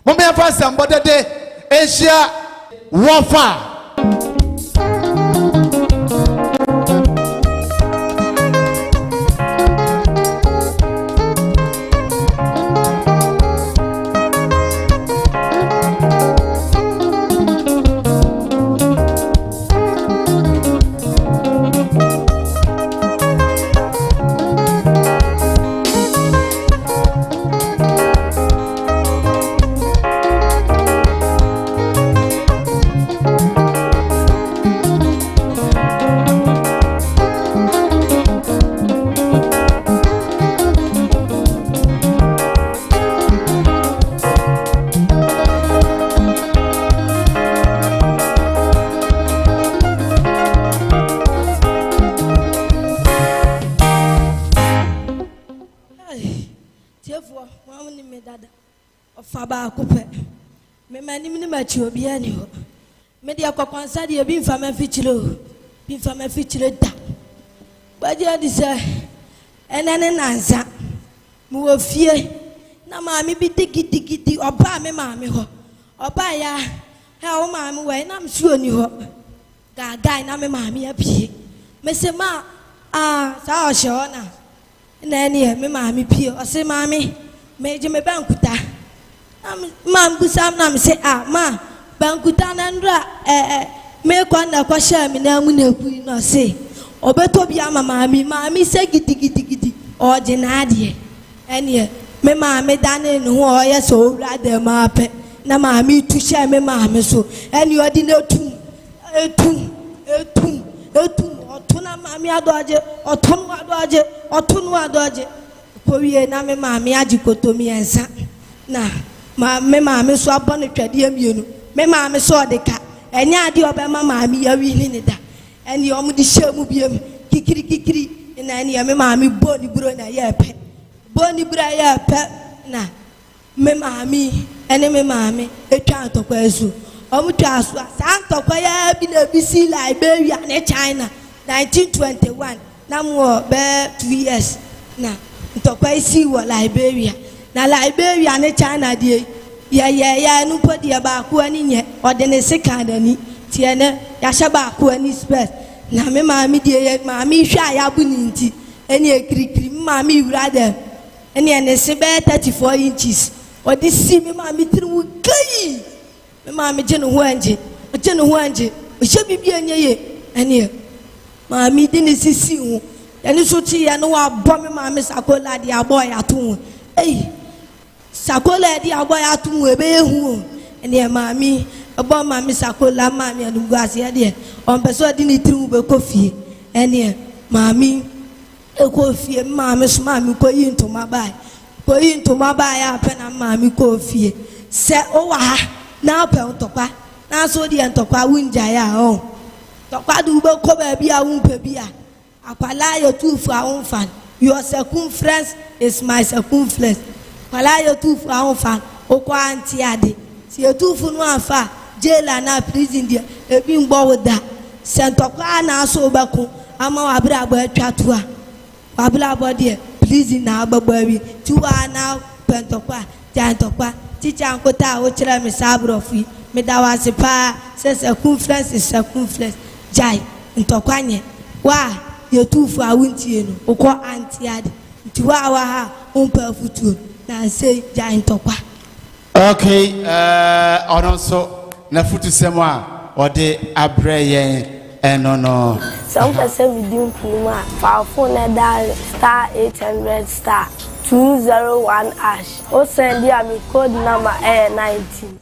Mommy first somebody de Asia Wafa. Faba coupe. Me mani machi obiani ho. Me dia kwa kwansa dia bi mfa ma fichiro. Bi mfa ma fichiro da. Baje di se enene nansa. Mu wo fie. Na maami bi digidi oba me maami ho. Oba ya ha wo maami we na msuo ni ho. Gaga na me maami apie. Me se ma sa o she ona. Na ene me maami pie. O se maami me je me bankuta. Mam busam nam say ma bankuta na ndra me kwa na kwa sha mi na mu na ku no say obeto bia maami say gidi o je na ade ene me maami dane no ho ye so wura de ma pe na maami tu sha me maami so ene odi na etum otuna maami adoje otunu adoje ko wie na me maami agikotomi ensa na me maami so abone twade amienu me maami so odeka enya ade obema maami ya wi ni da eni omu di shemu biem kikiri na eni me maami boni buro na ye pe boni bura ye pe na me maami eni me maami etwa antokwa esu omu twa aso sa antokwa ya bi na bisi Liberia ne China 1921 na mo be 2 years na antokwa isi wo Liberia na Liberia ne China die ya no podi ba ko ani nye ode ne sekanda ni tie ne ya hye ba ko ani space na me maami die maami hwa ya bu ni nti eni ekirikiri maami wura dem eni ene se be 34 inches ode si me maami tirimu kai me maami je no ho anje o hye bibia nye ye eni maami de ne sisi hu eni so ti ye no wa bo me maami sakola de abo ya to sakola di aboya atu ebe hu ene maami obo maami sakola maami anuguase ya de on peso di ni trimu be kofie ene maami ekofie maami so maami ko yintoma bai ya pe na maami kofie se o wa na pe ntokwa na so di ntokwa wunja ya o tokwa du be ko ba bia wumpe bia akwala yo tufu awunfan your circumference is my circumference. Wala yo tufu awonfa okwa anti ade si yo tufu no afa jela na prison dia ebi ngbo woda sentokwa na aso bako ama wabra agba atwatua wabra abode prison na agbagbawi tuwa na pentokwa jantokwa ticha nkota wo kire me sabrofi me da wase pa se circumference jai ntokwa nye wa yo tufu awuntie no okwa anti ade tuwa wa ha umpa futu na say giant tokwa. Okay, also na futu semwa ode abreye no. Some person within Puma for phone dial *800*201#. O send me code number 19.